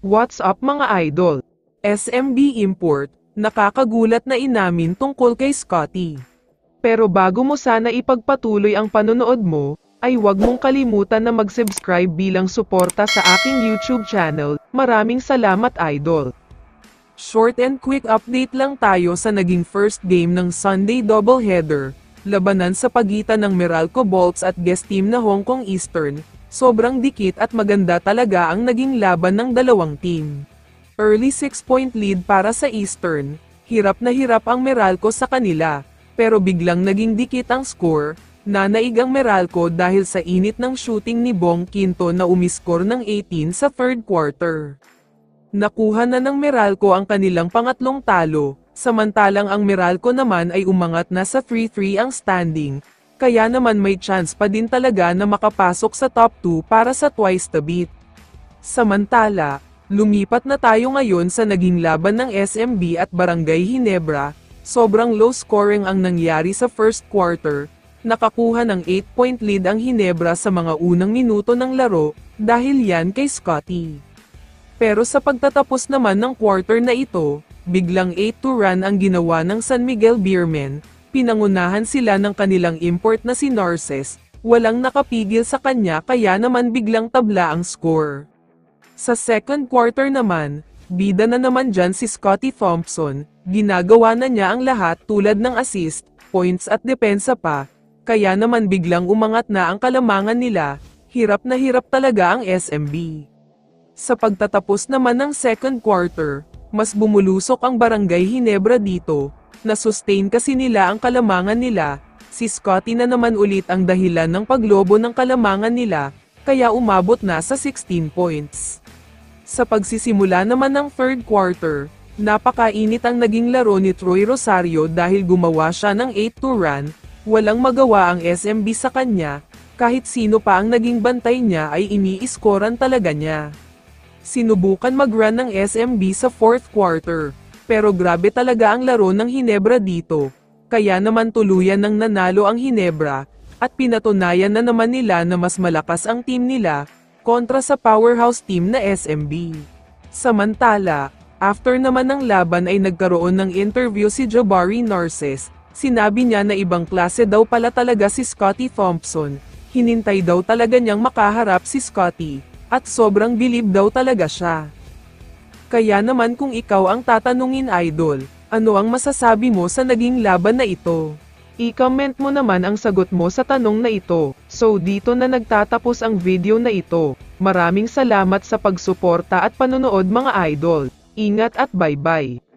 What's up mga idol? SMB Import, nakakagulat na inamin tungkol kay Scottie. Pero bago mo sana ipagpatuloy ang panonood mo, ay huwag mong kalimutan na mag-subscribe bilang suporta sa aking YouTube channel. Maraming salamat idol. Short and quick update lang tayo sa naging first game ng Sunday doubleheader, labanan sa pagitan ng Meralco Bolts at guest team na Hong Kong Eastern. Sobrang dikit at maganda talaga ang naging laban ng dalawang team. Early 6-point lead para sa Eastern, hirap na hirap ang Meralco sa kanila, pero biglang naging dikit ang score, nanaig ang Meralco dahil sa init ng shooting ni Bong Quinto na umiskor ng 18 sa third quarter. Nakuha na ng Meralco ang kanilang pangatlong talo, samantalang ang Meralco naman ay umangat na sa 3-3 ang standing, kaya naman may chance pa din talaga na makapasok sa top 2 para sa twice the beat. Samantala, lumipat na tayo ngayon sa naging laban ng SMB at Barangay Ginebra. Sobrang low scoring ang nangyari sa first quarter. Nakakuha ng 8-point lead ang Ginebra sa mga unang minuto ng laro, dahil yan kay Scottie. Pero sa pagtatapos naman ng quarter na ito, biglang 8-2 run ang ginawa ng San Miguel Beermen. Pinangunahan sila ng kanilang import na si Narces, walang nakapigil sa kanya kaya naman biglang tabla ang score. Sa second quarter naman, bida na naman dyan si Scottie Thompson, ginagawa na niya ang lahat tulad ng assist, points at depensa pa, kaya naman biglang umangat na ang kalamangan nila, hirap na hirap talaga ang SMB. Sa pagtatapos naman ng second quarter, mas bumulusok ang Barangay Ginebra dito, na-sustain kasi nila ang kalamangan nila, si Scottie na naman ulit ang dahilan ng paglobo ng kalamangan nila, kaya umabot na sa 16 points. Sa pagsisimula naman ng third quarter, napakainit ang naging laro ni Troy Rosario dahil gumawa siya ng 8-2 run, walang magawa ang SMB sa kanya, kahit sino pa ang naging bantay niya ay ini-iskoran talaga niya. Sinubukan mag-run ng SMB sa fourth quarter, pero grabe talaga ang laro ng Ginebra dito, kaya naman tuluyan ng nanalo ang Ginebra, at pinatunayan na naman nila na mas malakas ang team nila, kontra sa powerhouse team na SMB. Samantala, after naman ng laban ay nagkaroon ng interview si Jabari Narces, sinabi niya na ibang klase daw pala talaga si Scottie Thompson, hinintay daw talaga niyang makaharap si Scottie, at sobrang bilib daw talaga siya. Kaya naman kung ikaw ang tatanungin idol, ano ang masasabi mo sa naging laban na ito? I-comment mo naman ang sagot mo sa tanong na ito. So dito na nagtatapos ang video na ito. Maraming salamat sa pagsuporta at panonood mga idol. Ingat at bye-bye.